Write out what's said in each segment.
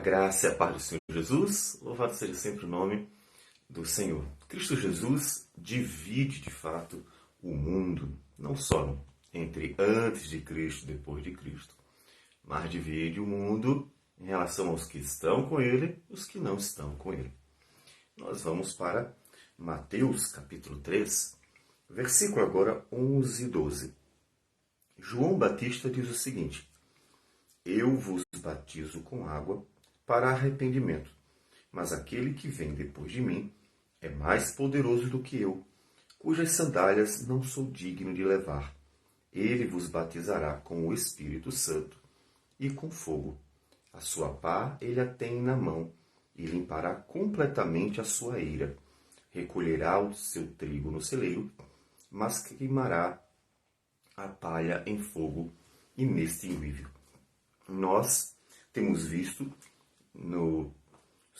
graça e a paz do Senhor Jesus, louvado seja sempre o nome do Senhor. Cristo Jesus divide, de fato, o mundo, não só entre antes de Cristo e depois de Cristo, mas divide o mundo em relação aos que estão com Ele e os que não estão com Ele. Nós vamos para Mateus, capítulo 3, versículo agora 11 e 12. João Batista diz o seguinte: Eu vos batizo com água para arrependimento, mas aquele que vem depois de mim é mais poderoso do que eu, cujas sandálias não sou digno de levar. Ele vos batizará com o Espírito Santo e com fogo. A sua pá ele a tem na mão e limpará completamente a sua eira. Recolherá o seu trigo no celeiro, mas queimará a palha em fogo inextinguível. Nós temos visto nos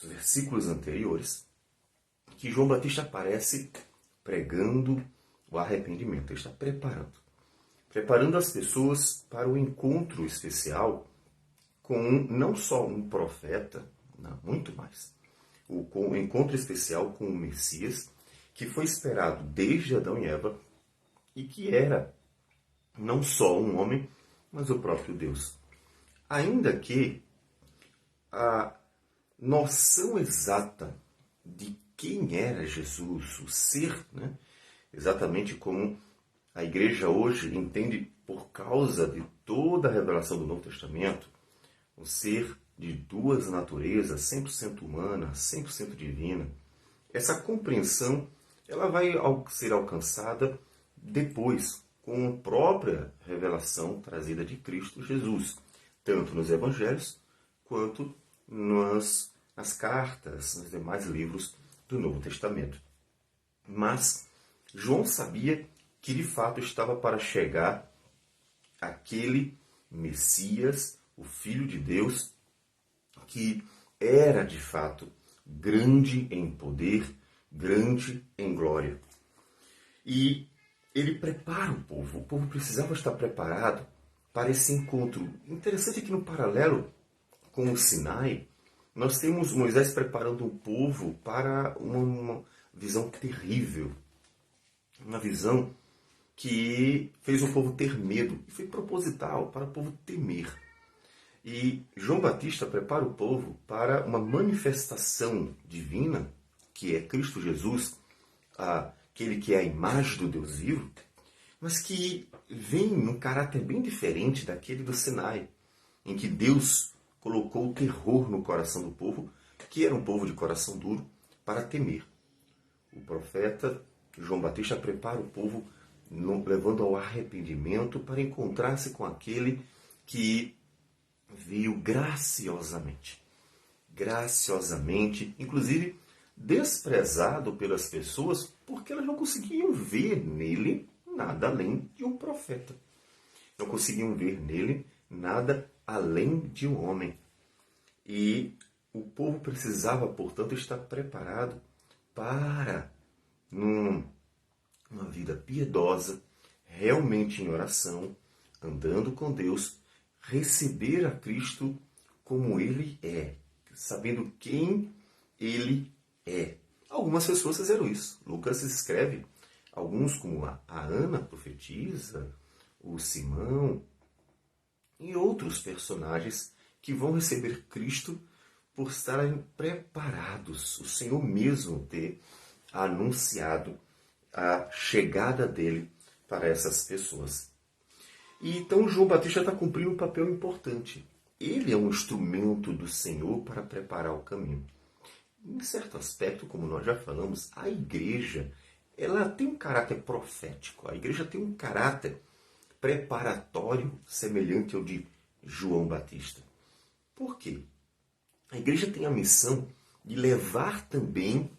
versículos anteriores que João Batista aparece pregando o arrependimento. Ele está preparando as pessoas para o encontro especial com não só um profeta, não, muito mais. O encontro especial com o Messias, que foi esperado desde Adão e Eva e que era não só um homem, mas o próprio Deus. Ainda que a noção exata de quem era Jesus, o ser, exatamente como a igreja hoje entende por causa de toda a revelação do Novo Testamento, um ser de duas naturezas, 100% humana, 100% divina. Essa compreensão ela vai ser alcançada depois, com a própria revelação trazida de Cristo Jesus, tanto nos evangelhos quanto nas cartas, nos demais livros do Novo Testamento. Mas João sabia que de fato estava para chegar aquele Messias, o Filho de Deus, que era de fato grande em poder, grande em glória. E ele prepara o povo precisava estar preparado para esse encontro. Interessante que no paralelo com o Sinai, nós temos Moisés preparando o povo para uma visão terrível. Uma visão que fez o povo ter medo. E foi proposital para o povo temer. E João Batista prepara o povo para uma manifestação divina, que é Cristo Jesus, aquele que é a imagem do Deus vivo, mas que vem num caráter bem diferente daquele do Sinai, em que Deus colocou o terror no coração do povo, que era um povo de coração duro, para temer. O profeta João Batista prepara o povo levando ao arrependimento para encontrar-se com aquele que veio graciosamente, inclusive desprezado pelas pessoas porque elas não conseguiam ver nele nada além de um profeta. Não conseguiam ver nele nada além de um homem. E o povo precisava, portanto, estar preparado para, numa vida piedosa, realmente em oração, andando com Deus, receber a Cristo como Ele é, sabendo quem Ele é. Algumas pessoas fizeram isso. Lucas escreve, alguns como a Ana, profetisa, o Simão, e outros personagens que vão receber Cristo por estarem preparados. O Senhor mesmo ter anunciado a chegada dele para essas pessoas. E então João Batista está cumprindo um papel importante. Ele é um instrumento do Senhor para preparar o caminho. Em certo aspecto, como nós já falamos, a igreja ela tem um caráter profético. A igreja tem um caráter preparatório semelhante ao de João Batista. Por quê? A igreja tem a missão de levar também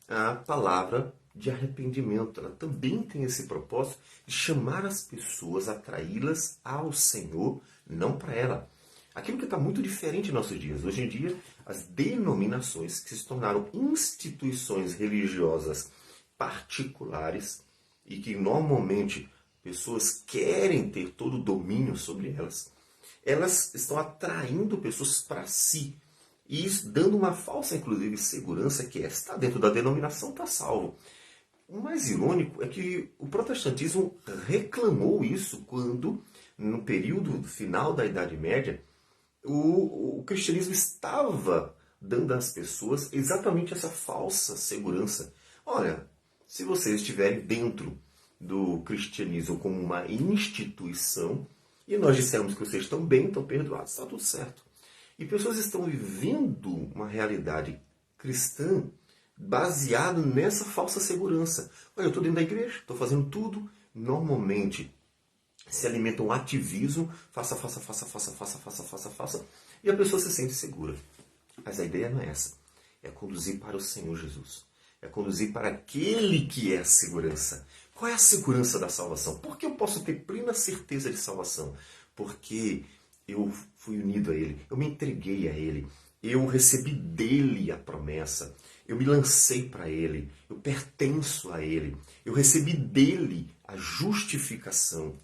a palavra de arrependimento. Ela também tem esse propósito de chamar as pessoas, atraí-las ao Senhor, não para ela. Aquilo que está muito diferente em nossos dias. Hoje em dia, as denominações que se tornaram instituições religiosas particulares e que normalmente pessoas querem ter todo o domínio sobre elas, elas estão atraindo pessoas para si, E isso dando uma falsa, inclusive, segurança que está dentro da denominação, está salvo. O mais irônico é que o protestantismo reclamou isso quando, no período final da Idade Média, o cristianismo estava dando às pessoas exatamente essa falsa segurança. Olha, se vocês estiverem dentro do cristianismo como uma instituição, e nós dissermos que vocês estão bem, estão perdoados, está tudo certo. E pessoas estão vivendo uma realidade cristã baseado nessa falsa segurança. Olha, eu estou dentro da igreja, estou fazendo tudo. Normalmente se alimenta um ativismo, faça, e a pessoa se sente segura. Mas a ideia não é essa. É conduzir para o Senhor Jesus. É conduzir para aquele que é a segurança. Qual é a segurança da salvação? Por que eu posso ter plena certeza de salvação? Porque eu fui unido a Ele, eu me entreguei a Ele, eu recebi dele a promessa, eu me lancei para Ele, eu pertenço a Ele, eu recebi dele a justificação,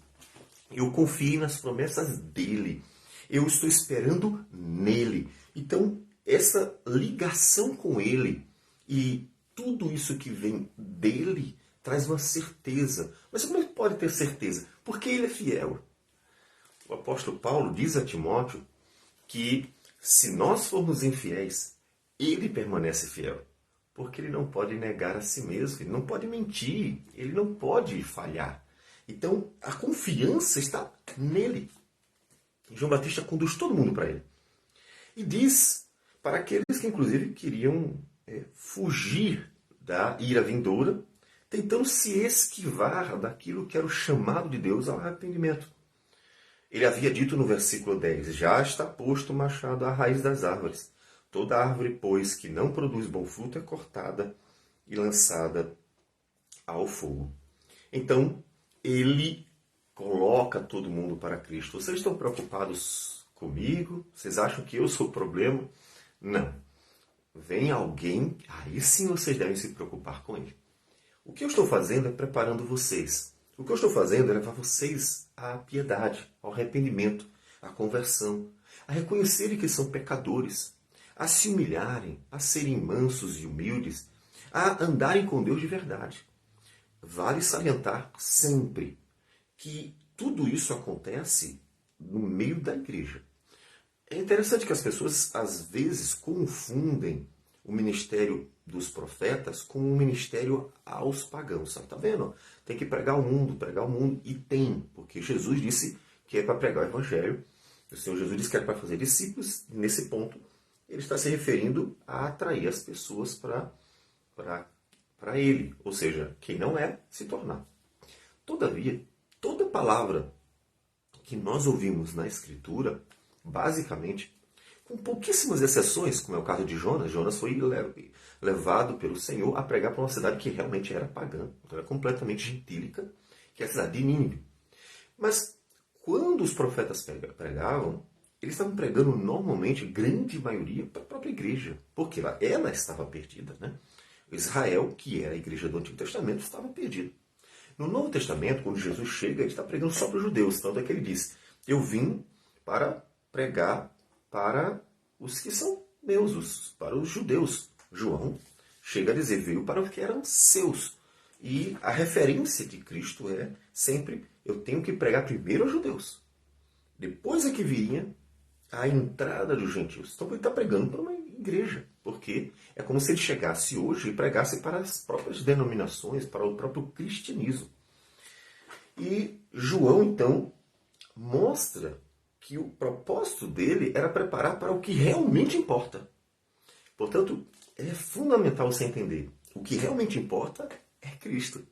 eu confiei nas promessas dele, eu estou esperando nele. Então, essa ligação com Ele e tudo isso que vem dele traz uma certeza. Mas como é que pode ter certeza? Porque Ele é fiel. O apóstolo Paulo diz a Timóteo que se nós formos infiéis, Ele permanece fiel. Porque Ele não pode negar a si mesmo, Ele não pode mentir, Ele não pode falhar. Então, a confiança está nele. E João Batista conduz todo mundo para Ele. E diz para aqueles que, inclusive, queriam fugir da ira vindoura, tentando se esquivar daquilo que era o chamado de Deus ao arrependimento. Ele havia dito no versículo 10, já está posto o machado à raiz das árvores. Toda árvore, pois, que não produz bom fruto é cortada e lançada ao fogo. Então, ele coloca todo mundo para Cristo. Vocês estão preocupados comigo? Vocês acham que eu sou o problema? Não. Vem alguém, aí sim vocês devem se preocupar com ele. O que eu estou fazendo é preparando vocês. O que eu estou fazendo é levar vocês à piedade, ao arrependimento, à conversão, a reconhecerem que são pecadores, a se humilharem, a serem mansos e humildes, a andarem com Deus de verdade. Vale salientar sempre que tudo isso acontece no meio da igreja. É interessante que as pessoas, às vezes, confundem o ministério dos profetas com o ministério aos pagãos. Está vendo? Tem que pregar o mundo. E tem, porque Jesus disse que é para pregar o evangelho. O Senhor Jesus disse que era para fazer discípulos. Nesse ponto, ele está se referindo a atrair as pessoas para ele. Ou seja, quem não é, se tornar. Todavia, toda palavra que nós ouvimos na Escritura, basicamente, com pouquíssimas exceções, como é o caso de Jonas. Jonas foi levado pelo Senhor a pregar para uma cidade que realmente era pagã, era completamente gentílica, que é a cidade de Nínive. Mas quando os profetas pregavam, eles estavam pregando normalmente, grande maioria, para a própria igreja, porque ela estava perdida. Né? Israel, que era a igreja do Antigo Testamento, estava perdido. No Novo Testamento, quando Jesus chega, ele está pregando só para os judeus. Tanto é que ele diz, eu vim para pregar para os que são meus, para os judeus. João chega a dizer, veio para os que eram seus. E a referência de Cristo é sempre, eu tenho que pregar primeiro aos judeus. Depois é que viria a entrada dos gentios. Então ele está pregando para uma igreja. Porque é como se ele chegasse hoje e pregasse para as próprias denominações, para o próprio cristianismo. E João, então, mostra que o propósito dele era preparar para o que realmente importa. Portanto, é fundamental você entender. O que realmente importa é Cristo.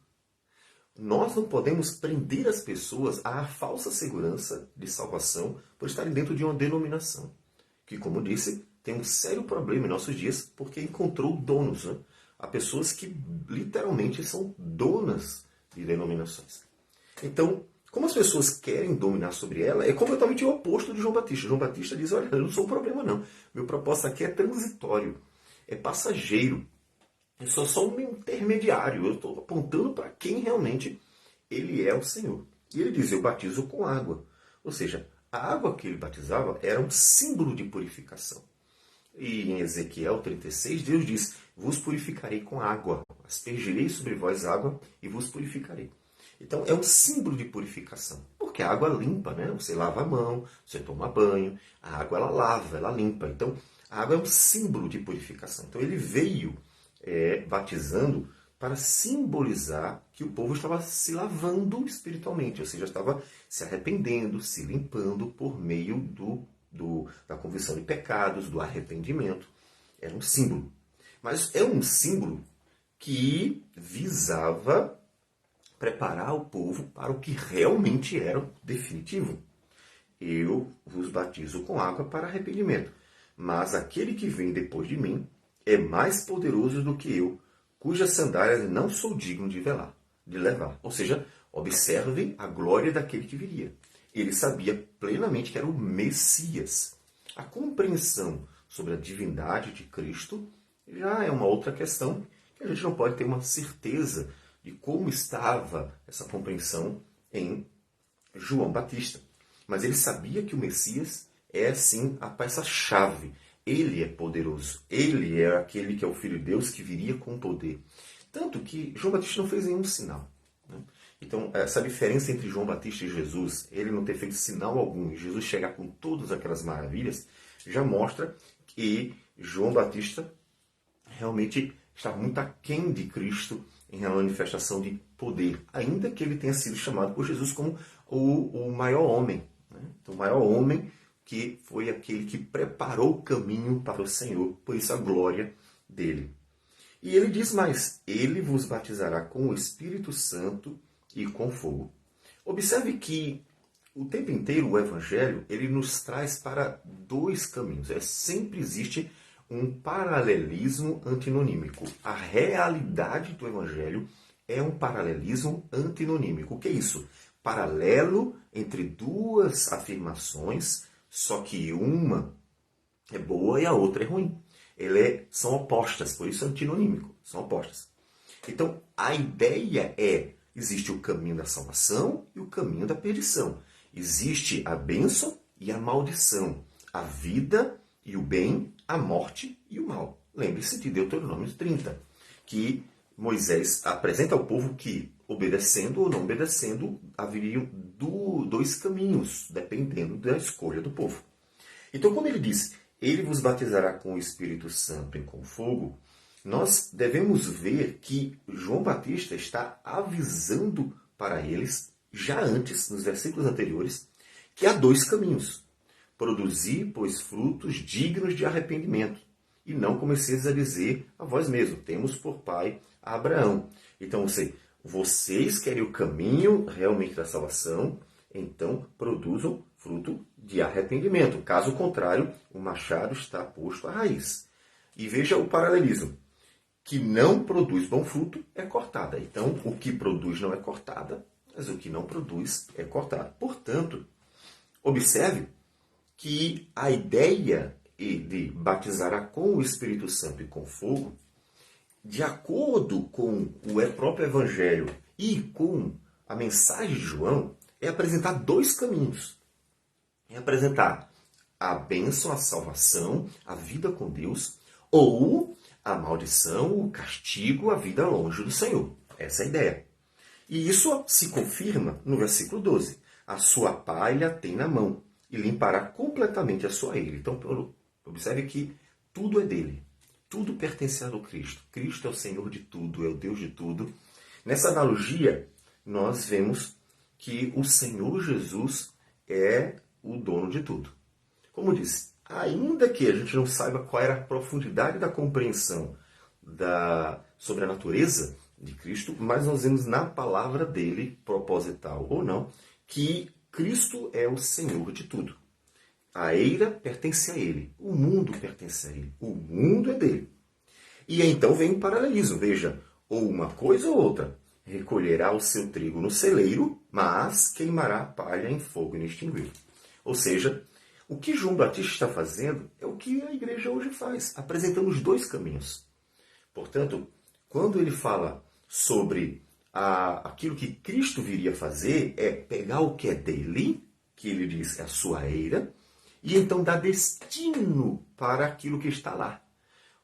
Nós não podemos prender as pessoas à falsa segurança de salvação por estarem dentro de uma denominação. Que, como disse, tem um sério problema em nossos dias porque encontrou donos. Né? Há pessoas que literalmente são donas de denominações. Então, como as pessoas querem dominar sobre ela, é completamente o oposto de João Batista. João Batista diz, olha, eu não sou o problema não. Meu propósito aqui é transitório, é passageiro. Eu sou só um intermediário. Eu estou apontando para quem realmente ele é o Senhor. E ele diz, eu batizo com água. Ou seja, a água que ele batizava era um símbolo de purificação. E em Ezequiel 36, Deus diz: vos purificarei com água, aspergirei sobre vós água e vos purificarei. Então é um símbolo de purificação, porque a água limpa, né? Você lava a mão, você toma banho, a água ela lava, ela limpa. Então a água é um símbolo de purificação. Então ele veio batizando para simbolizar que o povo estava se lavando espiritualmente, ou seja, estava se arrependendo, se limpando por meio da conversão de pecados, do arrependimento. Era um símbolo. Mas é um símbolo que visava preparar o povo para o que realmente era o definitivo. Eu vos batizo com água para arrependimento, mas aquele que vem depois de mim é mais poderoso do que eu, cujas sandálias não sou digno de levar. Ou seja, observem a glória daquele que viria. Ele sabia plenamente que era o Messias. A compreensão sobre a divindade de Cristo já é uma outra questão que a gente não pode ter uma certeza de como estava essa compreensão em João Batista. Mas ele sabia que o Messias é, sim, a peça-chave. Ele é poderoso. Ele é aquele que é o Filho de Deus que viria com poder. Tanto que João Batista não fez nenhum sinal. Então, essa diferença entre João Batista e Jesus, ele não ter feito sinal algum e Jesus chegar com todas aquelas maravilhas, já mostra que João Batista realmente está muito aquém de Cristo em manifestação de poder, ainda que ele tenha sido chamado por Jesus como o maior homem. Então, o maior homem que foi aquele que preparou o caminho para o Senhor, por isso a glória dele. E ele diz mais: ele vos batizará com o Espírito Santo e com fogo. Observe que o tempo inteiro o Evangelho ele nos traz para dois caminhos. Sempre existe um paralelismo antinonímico. A realidade do Evangelho é um paralelismo antinonímico. O que é isso? Paralelo entre duas afirmações, só que uma é boa e a outra é ruim. São opostas, por isso é antinonímico. São opostas. Então, a ideia existe o caminho da salvação e o caminho da perdição. Existe a bênção e a maldição. A vida e o bem, a morte e o mal. Lembre-se de Deuteronômio 30, que Moisés apresenta ao povo que, obedecendo ou não obedecendo, haveriam dois caminhos, dependendo da escolha do povo. Então, quando ele diz, ele vos batizará com o Espírito Santo e com fogo, nós devemos ver que João Batista está avisando para eles, já antes, nos versículos anteriores, que há dois caminhos. Produzir, pois, frutos dignos de arrependimento. E não comeceis a dizer a vós mesmos, temos por pai Abraão. Então, vocês querem o caminho realmente da salvação, então produzam fruto de arrependimento. Caso contrário, o machado está posto à raiz. E veja o paralelismo. Que não produz bom fruto é cortada. Então, o que produz não é cortada, mas o que não produz é cortado. Portanto, observe que a ideia de batizará com o Espírito Santo e com fogo, de acordo com o próprio Evangelho e com a mensagem de João, é apresentar dois caminhos. É apresentar a bênção, a salvação, a vida com Deus, ou a maldição, o castigo, a vida longe do Senhor. Essa é a ideia. E isso se confirma no versículo 12. A sua palha tem na mão e limpará completamente a sua eira. Então, observe que tudo é dele. Tudo pertence a Cristo. Cristo é o Senhor de tudo, é o Deus de tudo. Nessa analogia, nós vemos que o Senhor Jesus é o dono de tudo. Como disse, ainda que a gente não saiba qual era a profundidade da compreensão sobre a natureza de Cristo, mas nós vemos na palavra dele, proposital ou não, que Cristo é o Senhor de tudo. A eira pertence a ele, o mundo pertence a ele, o mundo é dele. E então vem o paralelismo, veja, ou uma coisa ou outra. Recolherá o seu trigo no celeiro, mas queimará a palha em fogo inextinguível. Ou seja, o que João Batista está fazendo é o que a igreja hoje faz, apresentando os dois caminhos. Portanto, quando ele fala sobre aquilo que Cristo viria fazer, é pegar o que é dele, que ele diz é a sua eira, e então dá destino para aquilo que está lá.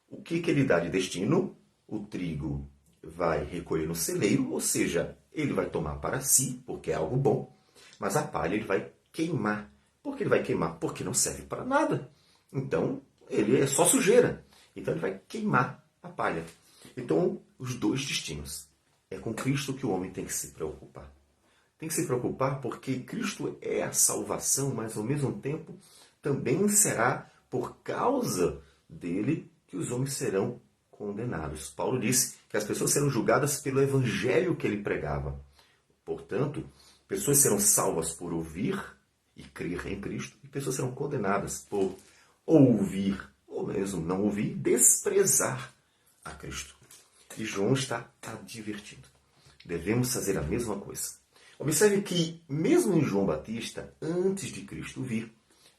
O que ele dá de destino? O trigo vai recolher no celeiro, ou seja, ele vai tomar para si, porque é algo bom, mas a palha ele vai queimar. Por que ele vai queimar? Porque não serve para nada. Então, ele é só sujeira. Então, ele vai queimar a palha. Então, os dois destinos. É com Cristo que o homem tem que se preocupar. Tem que se preocupar porque Cristo é a salvação, mas ao mesmo tempo também será por causa dele que os homens serão condenados. Paulo disse que as pessoas serão julgadas pelo evangelho que ele pregava. Portanto, pessoas serão salvas por ouvir e crer em Cristo, e pessoas serão condenadas por ouvir, ou mesmo não ouvir, desprezar a Cristo. E João está advertindo. Devemos fazer a mesma coisa. Observe que, mesmo em João Batista, antes de Cristo vir,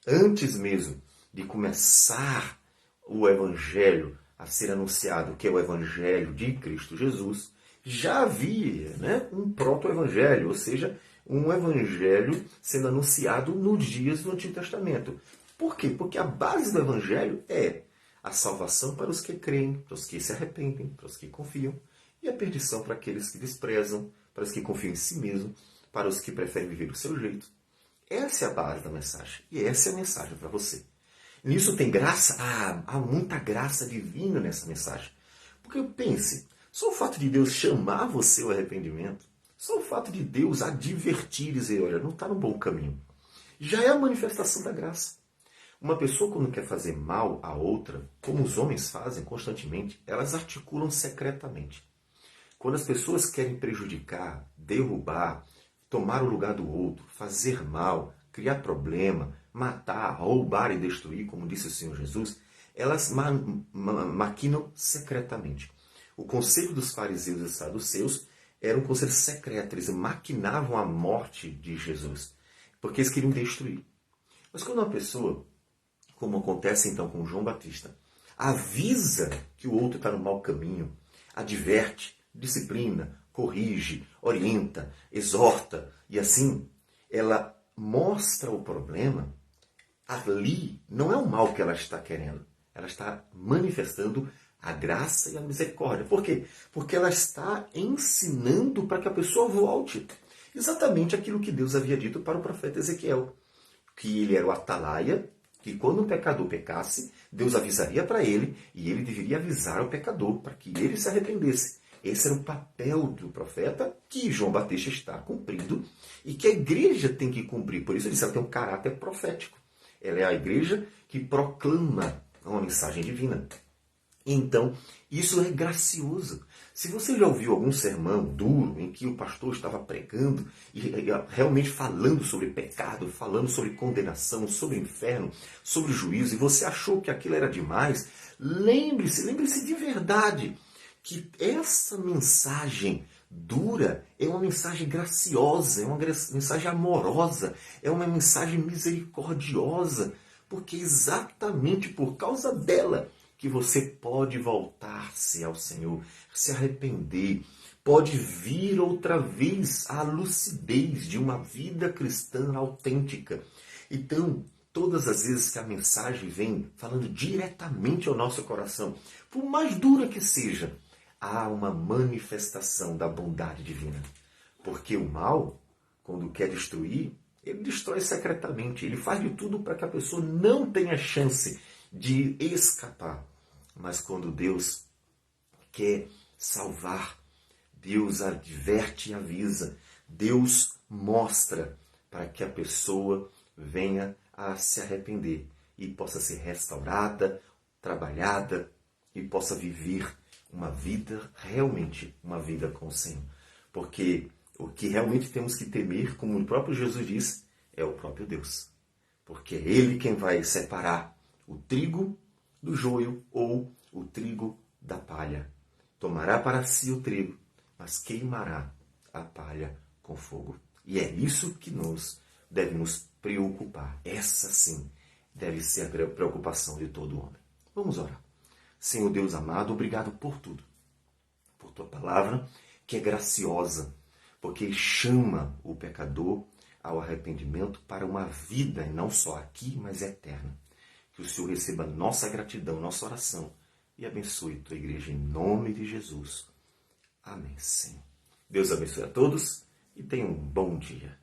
antes mesmo de começar o Evangelho a ser anunciado, que é o Evangelho de Cristo Jesus, já havia um proto-evangelho, ou seja, um evangelho sendo anunciado nos dias do Antigo Testamento. Por quê? Porque a base do evangelho é a salvação para os que creem, para os que se arrependem, para os que confiam, e a perdição para aqueles que desprezam, para os que confiam em si mesmo, para os que preferem viver do seu jeito. Essa é a base da mensagem, e essa é a mensagem para você. Nisso tem graça? Há muita graça divina nessa mensagem. Porque pense, só o fato de Deus chamar você ao arrependimento, só o fato de Deus advertir e dizer, olha, não está no bom caminho, já é a manifestação da graça. Uma pessoa, quando quer fazer mal a outra, como os homens fazem constantemente, elas articulam secretamente. Quando as pessoas querem prejudicar, derrubar, tomar o lugar do outro, fazer mal, criar problema, matar, roubar e destruir, como disse o Senhor Jesus, elas maquinam secretamente. O conselho dos fariseus e saduceus era um conselho secreto. Eles maquinavam a morte de Jesus, porque eles queriam destruir. Mas quando uma pessoa, como acontece então com João Batista, avisa que o outro está no mau caminho, adverte, disciplina, corrige, orienta, exorta, e assim ela mostra o problema, ali não é o mal que ela está querendo. Ela está manifestando a graça e a misericórdia. Por quê? Porque ela está ensinando para que a pessoa volte. Exatamente aquilo que Deus havia dito para o profeta Ezequiel. Que ele era o atalaia, que quando o pecador pecasse, Deus avisaria para ele e ele deveria avisar o pecador para que ele se arrependesse. Esse era o papel do profeta que João Batista está cumprindo e que a igreja tem que cumprir. Por isso ele disse que ela tem um caráter profético. Ela é a igreja que proclama uma mensagem divina. Então, isso é gracioso. Se você já ouviu algum sermão duro em que o pastor estava pregando e realmente falando sobre pecado, falando sobre condenação, sobre inferno, sobre juízo, e você achou que aquilo era demais, lembre-se de verdade que essa mensagem dura é uma mensagem graciosa, é uma mensagem amorosa, é uma mensagem misericordiosa, porque é exatamente por causa dela que você pode voltar-se ao Senhor, se arrepender, pode vir outra vez à lucidez de uma vida cristã autêntica. Então, todas as vezes que a mensagem vem falando diretamente ao nosso coração, por mais dura que seja, há uma manifestação da bondade divina. Porque o mal, quando quer destruir, ele destrói secretamente. Ele faz de tudo para que a pessoa não tenha chance de escapar. Mas quando Deus quer salvar, Deus adverte e avisa. Deus mostra para que a pessoa venha a se arrepender e possa ser restaurada, trabalhada e possa viver uma vida, realmente uma vida com o Senhor. Porque o que realmente temos que temer, como o próprio Jesus diz, é o próprio Deus. Porque é Ele quem vai separar o trigo do joio ou o trigo da palha. Tomará para si o trigo, mas queimará a palha com fogo. E é isso que nós devemos preocupar. Essa sim deve ser a preocupação de todo homem. Vamos orar. Senhor Deus amado, obrigado por tudo. Por tua palavra, que é graciosa, porque chama o pecador ao arrependimento para uma vida, e não só aqui, mas eterna. Que o Senhor receba nossa gratidão, nossa oração e abençoe tua igreja em nome de Jesus. Amém, Senhor. Deus abençoe a todos e tenha um bom dia.